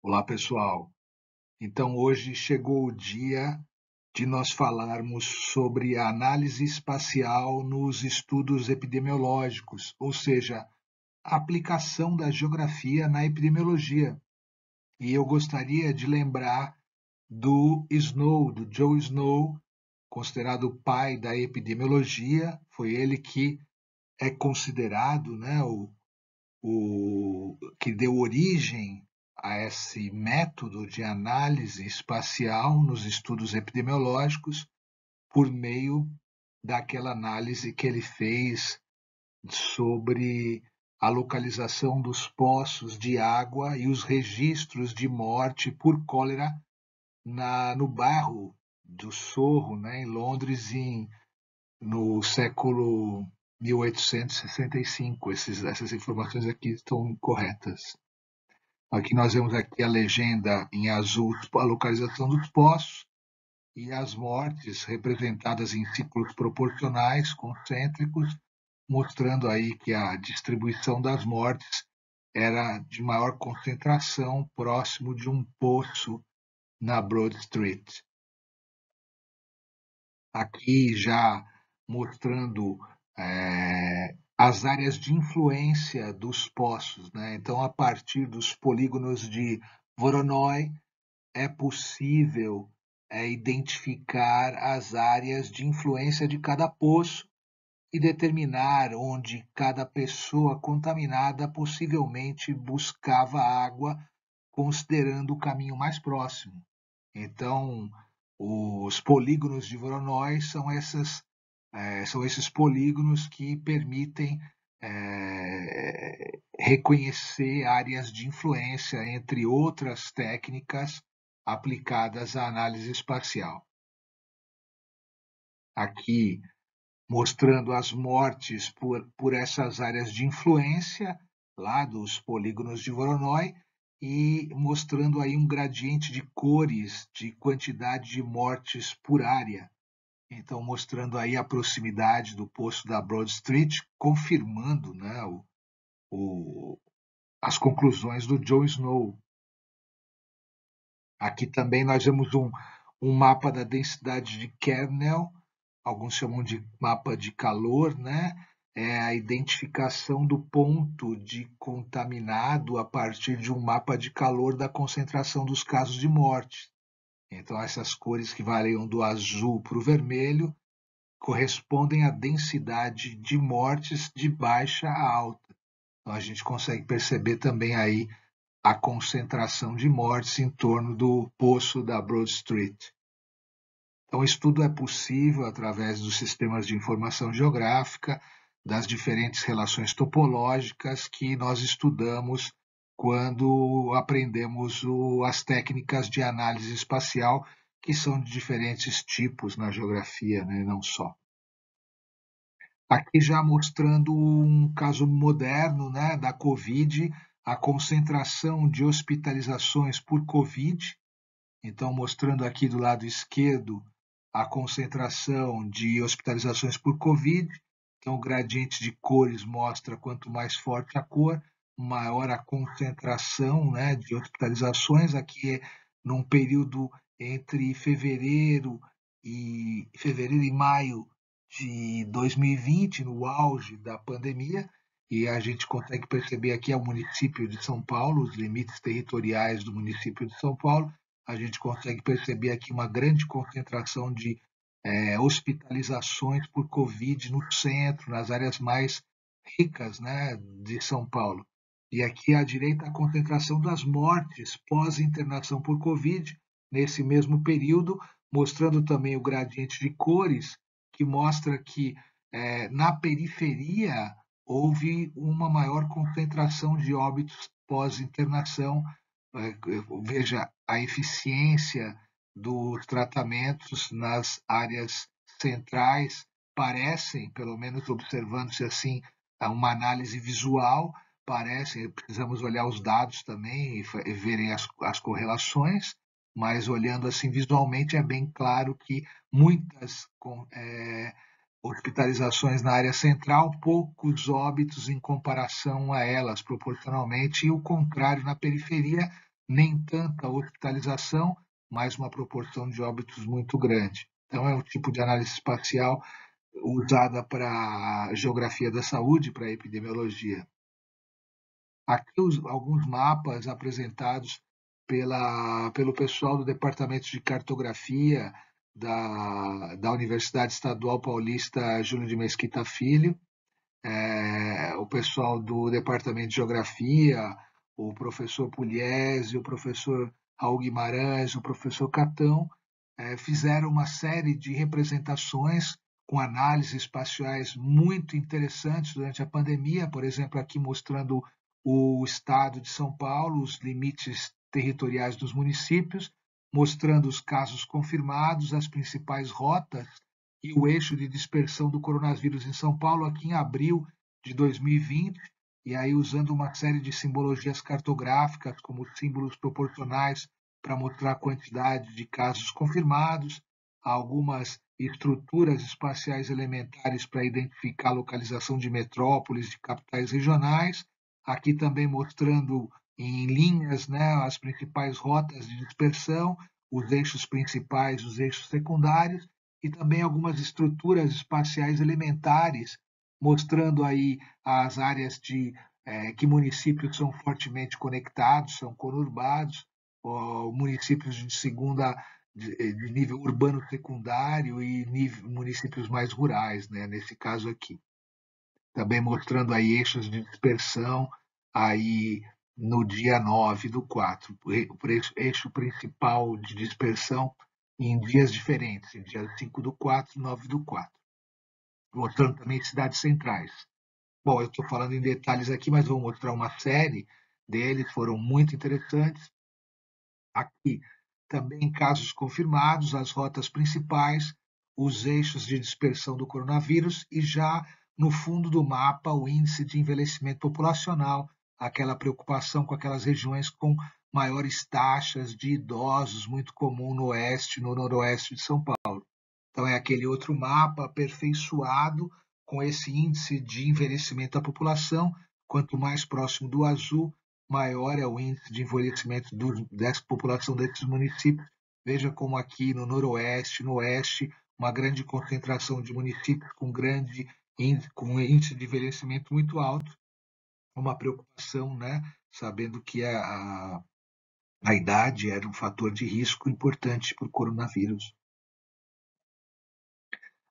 Olá, pessoal. Então, hoje chegou o dia de nós falarmos sobre a análise espacial nos estudos epidemiológicos, ou seja, a aplicação da geografia na epidemiologia. E eu gostaria de lembrar do Snow, do Joe Snow, considerado o pai da epidemiologia. Foi ele que é considerado, né, o que deu origem a esse método de análise espacial nos estudos epidemiológicos por meio daquela análise que ele fez sobre a localização dos poços de água e os registros de morte por cólera no bairro do Sorro, né, em Londres, no século 1865. Essas informações aqui estão corretas. Aqui nós vemos aqui a legenda em azul, a localização dos poços e as mortes representadas em ciclos proporcionais, concêntricos, mostrando aí que a distribuição das mortes era de maior concentração próximo de um poço na Broad Street. Aqui já mostrando as áreas de influência dos poços, né? Então, a partir dos polígonos de Voronoi, é possível identificar as áreas de influência de cada poço e determinar onde cada pessoa contaminada possivelmente buscava água, considerando o caminho mais próximo. Então, os polígonos de Voronoi são esses polígonos que permitem reconhecer áreas de influência, entre outras técnicas aplicadas à análise espacial. Aqui, mostrando as mortes por essas áreas de influência, lá dos polígonos de Voronoi, e mostrando aí um gradiente de cores, de quantidade de mortes por área. Então, mostrando aí a proximidade do poço da Broad Street, confirmando, né, as conclusões do Joe Snow. Aqui também nós vemos um mapa da densidade de kernel, alguns chamam de mapa de calor, né? É a identificação do ponto de contaminado a partir de um mapa de calor da concentração dos casos de morte. Então, essas cores que variam do azul para o vermelho correspondem à densidade de mortes de baixa a alta. Então, a gente consegue perceber também aí a concentração de mortes em torno do poço da Broad Street. Então, o estudo é possível através dos sistemas de informação geográfica, das diferentes relações topológicas que nós estudamos quando aprendemos as técnicas de análise espacial, que são de diferentes tipos na geografia, né? Não só. Aqui já mostrando um caso moderno, né, da Covid, a concentração de hospitalizações por Covid. Então, mostrando aqui do lado esquerdo a concentração de hospitalizações por Covid. Então, o gradiente de cores mostra quanto mais forte a cor, maior a concentração, né, de hospitalizações. Aqui é num período entre fevereiro e maio de 2020, no auge da pandemia, e a gente consegue perceber aqui o município de São Paulo, os limites territoriais do município de São Paulo. A gente consegue perceber aqui uma grande concentração de hospitalizações por Covid no centro, nas áreas mais ricas, né, de São Paulo. E aqui à direita a concentração das mortes pós-internação por Covid, nesse mesmo período, mostrando também o gradiente de cores, que mostra que na periferia houve uma maior concentração de óbitos pós-internação. Veja a eficiência dos tratamentos nas áreas centrais, parecem, pelo menos observando-se assim, uma análise visual, parecem, precisamos olhar os dados também e verem as correlações, mas olhando assim visualmente é bem claro que muitas hospitalizações na área central, poucos óbitos em comparação a elas, proporcionalmente, e o contrário na periferia, nem tanta hospitalização, mas uma proporção de óbitos muito grande. Então, é um tipo de análise espacial usada para a geografia da saúde, para a epidemiologia. Aqui alguns mapas apresentados pelo pessoal do Departamento de Cartografia da Universidade Estadual Paulista Júlio de Mesquita Filho, o pessoal do Departamento de Geografia, o professor Pugliese, o professor Raul Guimarães, o professor Catão, fizeram uma série de representações com análises espaciais muito interessantes durante a pandemia, por exemplo, aqui mostrando o estado de São Paulo, os limites territoriais dos municípios, mostrando os casos confirmados, as principais rotas e o eixo de dispersão do coronavírus em São Paulo aqui em abril de 2020, e aí usando uma série de simbologias cartográficas, como símbolos proporcionais para mostrar a quantidade de casos confirmados, algumas estruturas espaciais elementares para identificar a localização de metrópoles, de capitais regionais, aqui também mostrando em linhas, né, as principais rotas de dispersão, os eixos principais, os eixos secundários, e também algumas estruturas espaciais elementares, mostrando aí as áreas que municípios são fortemente conectados, são conurbados, municípios de segunda de nível urbano secundário e municípios mais rurais, né, nesse caso aqui. Também mostrando aí eixos de dispersão aí no dia 9 do 4, o eixo principal de dispersão em dias diferentes, em dia 5 do 4 e 9 do 4. Mostrando também cidades centrais. Bom, eu estou falando em detalhes aqui, mas vou mostrar uma série deles, foram muito interessantes. Aqui também casos confirmados, as rotas principais, os eixos de dispersão do coronavírus e já no fundo do mapa o índice de envelhecimento populacional, aquela preocupação com aquelas regiões com maiores taxas de idosos, muito comum no oeste, no noroeste de São Paulo. Então é aquele outro mapa aperfeiçoado com esse índice de envelhecimento da população. Quanto mais próximo do azul, maior é o índice de envelhecimento dessa população desses municípios. Veja como aqui no noroeste, no oeste, uma grande concentração de municípios com com índice de envelhecimento muito alto, uma preocupação, né? Sabendo que a idade era um fator de risco importante para o coronavírus.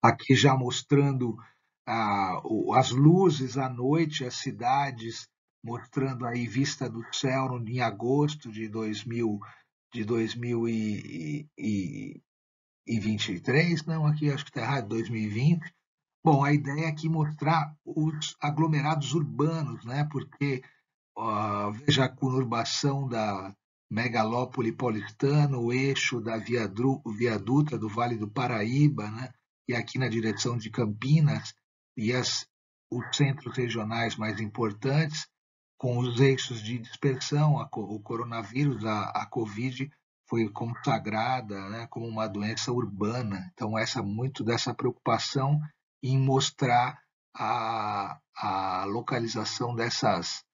Aqui já mostrando as luzes à noite, as cidades, mostrando aí vista do céu em agosto de 2023, não, aqui acho que está errado, 2020. Bom, a ideia é aqui mostrar os aglomerados urbanos, né? Porque veja a conurbação da megalópole paulistana, o eixo da viaduta do Vale do Paraíba, né? E aqui na direção de Campinas, e os centros regionais mais importantes, com os eixos de dispersão, o coronavírus, a Covid, foi consagrada, né, como uma doença urbana. Então, muito dessa preocupação em mostrar a localização dessas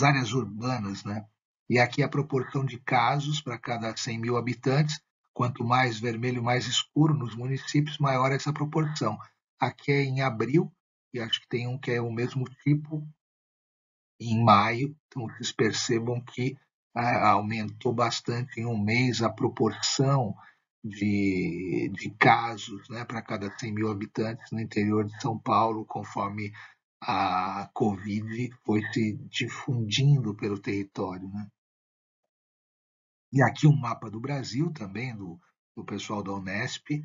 áreas urbanas, né? E aqui a proporção de casos para cada 100 mil habitantes, quanto mais vermelho, mais escuro nos municípios, maior essa proporção. Aqui é em abril, e acho que tem um que é o mesmo tipo em maio, então vocês percebam que aumentou bastante em um mês a proporção de casos, né, para cada 100 mil habitantes no interior de São Paulo, conforme a Covid foi se difundindo pelo território, né? E aqui um mapa do Brasil também, do pessoal da Unesp,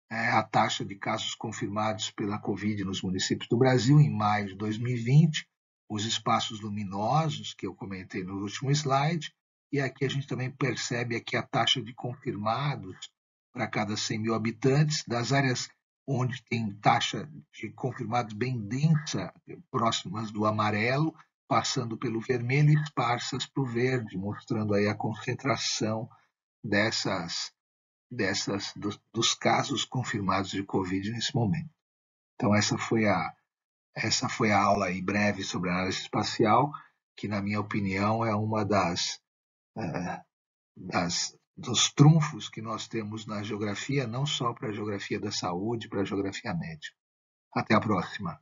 a taxa de casos confirmados pela Covid nos municípios do Brasil em maio de 2020, os espaços luminosos que eu comentei no último slide, e aqui a gente também percebe aqui a taxa de confirmados para cada 100 mil habitantes, das áreas onde tem taxa de confirmados bem densa, próximas do amarelo, passando pelo vermelho e esparsas para o verde, mostrando aí a concentração dos casos confirmados de Covid nesse momento. Então essa foi a aula aí breve sobre análise espacial, que na minha opinião é uma das dos trunfos que nós temos na geografia, não só para a geografia da saúde, para a geografia médica. Até a próxima.